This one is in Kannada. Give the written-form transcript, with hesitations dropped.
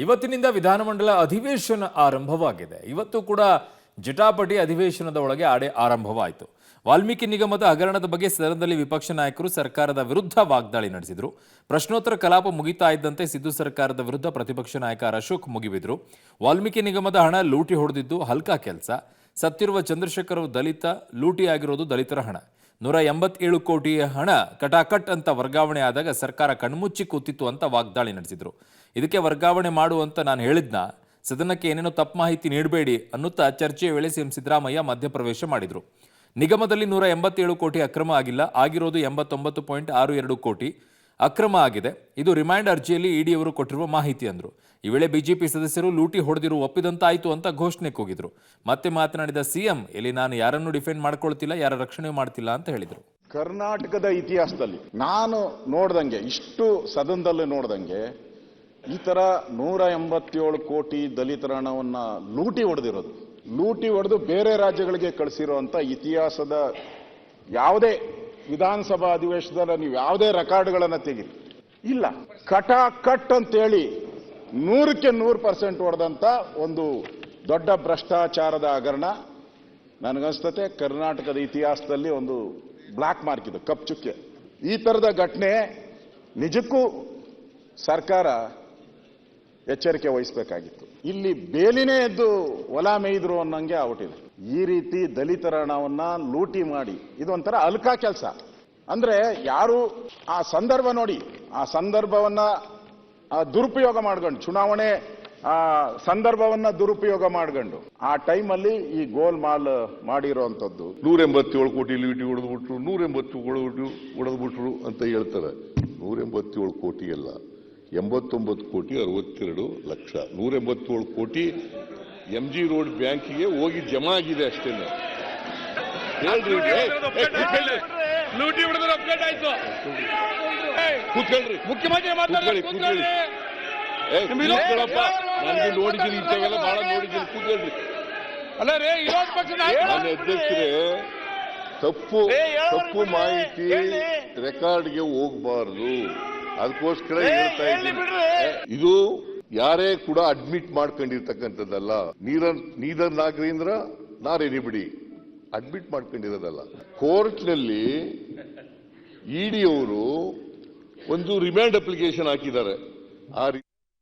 ಇವತ್ತಿನಿಂದ ವಿಧಾನಮಂಡಲ ಅಧಿವೇಶನ ಆರಂಭವಾಗಿದೆ. ಇವತ್ತು ಕೂಡ ಜಟಾಪಟಿ ಅಧಿವೇಶನದ ಒಳಗೆ ಆರಂಭವಾಯಿತು. ವಾಲ್ಮೀಕಿ ನಿಗಮದ ಹಗರಣದ ಬಗ್ಗೆ ಸದನದಲ್ಲಿ ವಿಪಕ್ಷ ನಾಯಕರು ಸರ್ಕಾರದ ವಿರುದ್ಧ ವಾಗ್ದಾಳಿ ನಡೆಸಿದರು. ಪ್ರಶ್ನೋತ್ತರ ಕಲಾಪ ಮುಗಿತಾ ಇದ್ದಂತೆ ಸಿದ್ದು ಸರ್ಕಾರದ ವಿರುದ್ಧ ಪ್ರತಿಪಕ್ಷ ನಾಯಕ ಅಶೋಕ್ ಮುಗಿಬಿದ್ರು. ವಾಲ್ಮೀಕಿ ನಿಗಮದ ಹಣ ಲೂಟಿ ಹೊಡೆದಿದ್ದು ಹಲ್ಕಾ ಕೆಲಸ, ಸತ್ತಿರುವ ಚಂದ್ರಶೇಖರ್ ದಲಿತ, ಲೂಟಿಯಾಗಿರೋದು ದಲಿತರ ಹಣ, 187 ಕೋಟಿ ಹಣ ಕಟಾಕಟ್ ಅಂತ ವರ್ಗಾವಣೆ ಆದಾಗ ಸರ್ಕಾರ ಕಣ್ಮುಚ್ಚಿ ಕೂತಿತ್ತು ಅಂತ ವಾಗ್ದಾಳಿ ನಡೆಸಿದ್ರು. ಇದಕ್ಕೆ ವರ್ಗಾವಣೆ ಮಾಡುವಂತ ನಾನು ಹೇಳಿದ್ನ, ಸದನಕ್ಕೆ ಏನೇನೋ ತಪ್ಪು ಮಾಹಿತಿ ನೀಡಬೇಡಿ ಅನ್ನುತ್ತಾ ಚರ್ಚೆಯ ವೇಳೆ ಸಿಎಂ ಸಿದ್ದರಾಮಯ್ಯ ಮಧ್ಯಪ್ರವೇಶ ಮಾಡಿದ್ರು. ನಿಗಮದಲ್ಲಿ 187 ಕೋಟಿ ಅಕ್ರಮ ಆಗಿಲ್ಲ, ಆಗಿರೋದು 89.62 ಕೋಟಿ ಅಕ್ರಮ ಆಗಿದೆ. ಇದು ರಿಮೈಂಡ್ ಅರ್ಜಿಯಲ್ಲಿ ಇಡಿಯವರು ಕೊಟ್ಟಿರುವ ಮಾಹಿತಿ ಅಂದ್ರು. ಈ ವೇಳೆ ಬಿಜೆಪಿ ಸದಸ್ಯರು ಲೂಟಿ ಹೊಡೆದಿರು ಒಪ್ಪಿದಂತಾಯಿತು ಅಂತ ಘೋಷಣೆ ಕೂಗಿದ್ರು. ಮತ್ತೆ ಮಾತನಾಡಿದ ಸಿಎಂ, ಇಲ್ಲಿ ನಾನು ಯಾರನ್ನು ಡಿಫೆಂಡ್ ಮಾಡ್ಕೊಳ್ತಿಲ್ಲ, ಯಾರ ರಕ್ಷಣೆ ಮಾಡ್ತಿಲ್ಲ ಅಂತ ಹೇಳಿದ್ರು. ಕರ್ನಾಟಕದ ಇತಿಹಾಸದಲ್ಲಿ ನಾನು ನೋಡ್ದಂಗೆ, ಇಷ್ಟು ಸದನದಲ್ಲಿ ನೋಡ್ದಂಗೆ, ಈ ತರ 187 ಕೋಟಿ ದಲಿತರ ಹಣವನ್ನ ಲೂಟಿ ಹೊಡೆದು ಬೇರೆ ರಾಜ್ಯಗಳಿಗೆ ಕಳಿಸಿರುವಂತ ಇತಿಹಾಸದ ಯಾವುದೇ ವಿಧಾನಸಭಾ ಅಧಿವೇಶನದಲ್ಲಿ ನೀವು ಯಾವುದೇ ರೆಕಾರ್ಡ್ಗಳನ್ನ ತೆಗೀರಿ, ಇಲ್ಲ. ಕಟ್ ಅಂತೇಳಿ 100% ಹೊಡೆದಂತ ಒಂದು ದೊಡ್ಡ ಭ್ರಷ್ಟಾಚಾರದ ಹಗರಣ ನನಗನ್ಸ್ತತೆ ಕರ್ನಾಟಕದ ಇತಿಹಾಸದಲ್ಲಿ ಒಂದು ಬ್ಲಾಕ್ ಮಾರ್ಕ್ ಇದು, ಕಪ್ಪು ಚುಕ್ಕೆ. ಈ ತರದ ಘಟನೆ ನಿಜಕ್ಕೂ ಸರ್ಕಾರ ಎಚ್ಚರಿಕೆ ವಹಿಸಬೇಕಾಗಿತ್ತು. ಇಲ್ಲಿ ಬೇಲಿನೇ ಎದ್ದು ಹೊಲ ಮೇಯ್ದ್ರು ಅನ್ನಂಗೆ ಆಗ್ಬಿಟ್ಟಿದೆ. ಈ ರೀತಿ ದಲಿತರ ಹಣವನ್ನ ಲೂಟಿ ಮಾಡಿ ಇದೊಂಥರ ಅಲ್ಕಾ ಕೆಲಸ. ಅಂದ್ರೆ ಯಾರು ಆ ಸಂದರ್ಭ ನೋಡಿ, ಆ ಸಂದರ್ಭವನ್ನ ದುರುಪಯೋಗ ಮಾಡ್ಕೊಂಡು, ಚುನಾವಣೆ ಸಂದರ್ಭವನ್ನ ದುರುಪಯೋಗ ಮಾಡ್ಕೊಂಡು ಆ ಟೈಮಲ್ಲಿ ಈ ಗೋಲ್ ಮಾಲ್ ಮಾಡಿರೋಂಥದ್ದು. 187 ಕೋಟಿ ಲೂಟಿ ಹೊಡೆದ್ಬಿಟ್ರು, 187 ಹೊಡೆದ್ಬಿಟ್ರು ಅಂತ ಹೇಳ್ತಾರೆ. 187 ಕೋಟಿ ಅಲ್ಲ, 89 ಕೋಟಿ 62 ಲಕ್ಷ. 187 ಕೋಟಿ MG ರೋಡ್ ಬ್ಯಾಂಕಿಗೆ ಹೋಗಿ ಜಮಾ ಆಗಿದೆ ಅಷ್ಟೇ. ಲೂಟಿ ಹೊಡೆದ್ರೆ ಅಪ್ಡೇಟ್ ಆಯ್ತು. ಕೂತ್ಕೊಳ್ರಿ, ಮುಖ್ಯಮಂತ್ರಿ ಕೂತ್ಕೊಳ್ಳಿ. ನನಗೆ ನೋಡಿದ್ದೀನಿ, ಇಂಥವೆಲ್ಲ ಬಹಳ ನೋಡಿದ್ದೀನಿ. ಕೂತ್ಕೊಳ್ರಿ. ಅಲ್ಲ ರೇ, ವಿರೋಧ ಪಕ್ಷ ನನ್ನ ಅಧ್ಯಕ್ಷರೇ, ತಪ್ಪು ಮಾಹಿತಿ ರೆಕಾರ್ಡ್ಗೆ ಹೋಗಬಾರ್ದು, ಅದಕ್ಕೋಸ್ಕರ ಹೇಳ್ತಾ ಇದ್ದೀನಿ. ಇದು ಯಾರೇ ಕೂಡ ಅಡ್ಮಿಟ್ ಮಾಡ್ಕೊಂಡಿರ್ತಕ್ಕಂಥದ್ದಲ್ಲ. ನೀದರ್ ನಾಗರೇಂದ್ರ ನಾರೇನಿಬಿಡಿ ಅಡ್ಮಿಟ್ ಮಾಡ್ಕೊಂಡಿರೋದಲ್ಲ. ಕೋರ್ಟ್ನಲ್ಲಿ ಇಡಿ ಅವರು ಒಂದು ರಿಮ್ಯಾಂಡ್ ಅಪ್ಲಿಕೇಶನ್ ಹಾಕಿದ್ದಾರೆ. ಆ